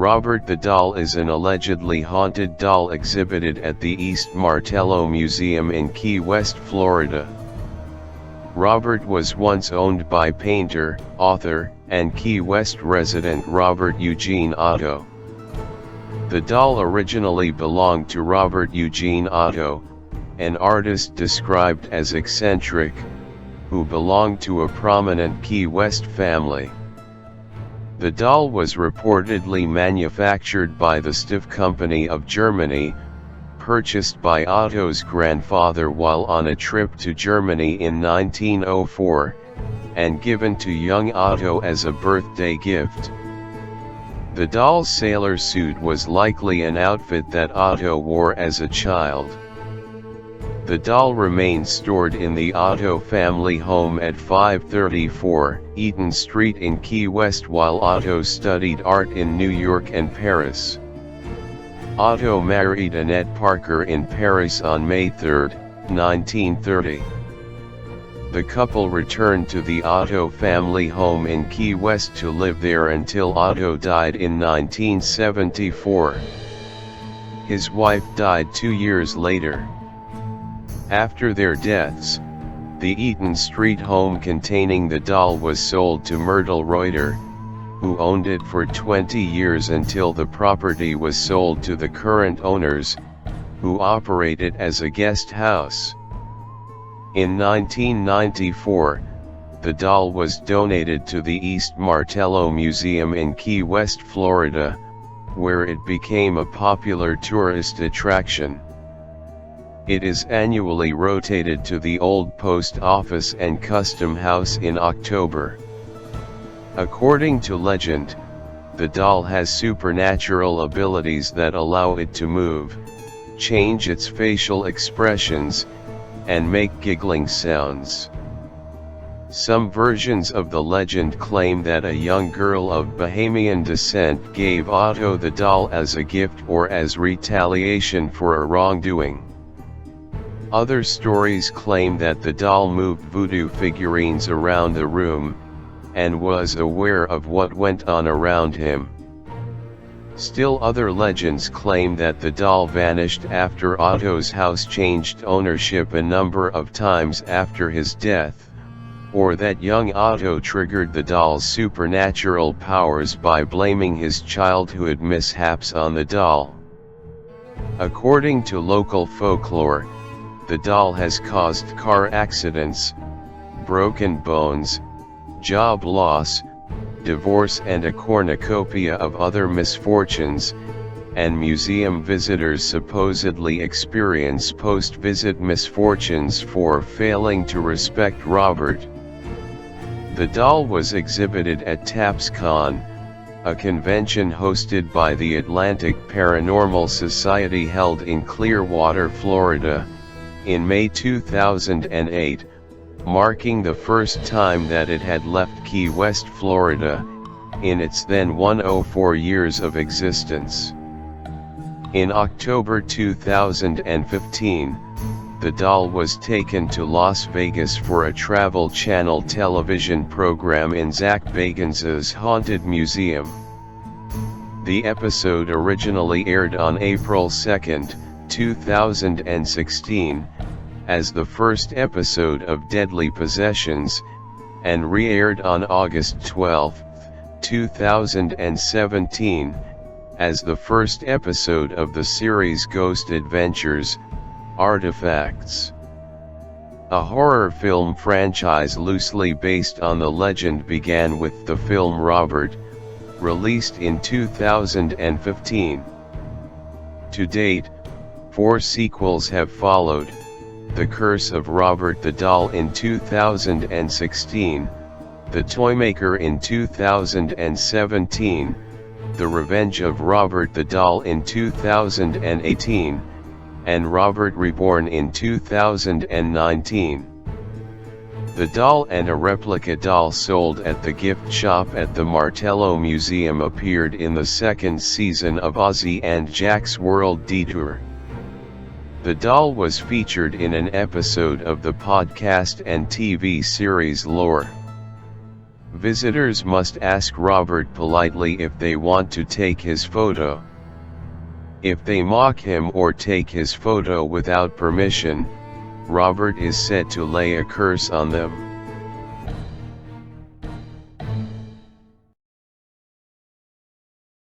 Robert the Doll is an allegedly haunted doll exhibited at the East Martello Museum in Key West, Florida. Robert was once owned by painter, author, and Key West resident Robert Eugene Otto. The doll originally belonged to Robert Eugene Otto, an artist described as eccentric, who belonged to a prominent Key West family. The doll was reportedly manufactured by the Stiff Company of Germany, purchased by Otto's grandfather while on a trip to Germany in 1904, and given to young Otto as a birthday gift. The doll's sailor suit was likely an outfit that Otto wore as a child. The doll remains stored in the Otto family home at 534 Eaton Street in Key West while Otto studied art in New York and Paris. Otto married Annette Parker in Paris on May 3, 1930. The couple returned to the Otto family home in Key West to live there until Otto died in 1974. His wife died 2 years later. After their deaths, the Eaton Street home containing the doll was sold to Myrtle Reuter, who owned it for 20 years until the property was sold to the current owners, who operate it as a guest house. In 1994, the doll was donated to the East Martello Museum in Key West, Florida, where it became a popular tourist attraction. It is annually rotated to the old post office and custom house in October. According to legend, the doll has supernatural abilities that allow it to move, change its facial expressions, and make giggling sounds. Some versions of the legend claim that a young girl of Bahamian descent gave Otto the doll as a gift or as retaliation for a wrongdoing. Other stories claim that the doll moved voodoo figurines around the room, and was aware of what went on around him. Still other legends claim that the doll vanished after Otto's house changed ownership a number of times after his death, or that young Otto triggered the doll's supernatural powers by blaming his childhood mishaps on the doll. According to local folklore, the doll has caused car accidents, broken bones, job loss, divorce and a cornucopia of other misfortunes, and museum visitors supposedly experience post-visit misfortunes for failing to respect Robert. The doll was exhibited at TAPSCon, a convention hosted by the Atlantic Paranormal Society held in Clearwater, Florida, in May 2008, marking the first time that it had left Key West, Florida, in its then 104 years of existence. In October 2015, the doll was taken to Las Vegas for a Travel Channel television program in Zach Bagans' Haunted Museum. The episode originally aired on April 2, 2016, as the first episode of Deadly Possessions, and re-aired on August 12, 2017, as the first episode of the series Ghost Adventures: Artifacts. A horror film franchise loosely based on the legend began with the film Robert, released in 2015. To date, 4 sequels have followed: The Curse of Robert the Doll in 2016, The Toymaker in 2017, The Revenge of Robert the Doll in 2018, and Robert Reborn in 2019. The doll and a replica doll sold at the gift shop at the Martello Museum appeared in the second season of Ozzie and Jack's World Detour. The doll was featured in an episode of the podcast and TV series Lore. visitors must ask Robert politely if they want to take his photo. If they mock him or take his photo without permission, Robert is said to lay a curse on them.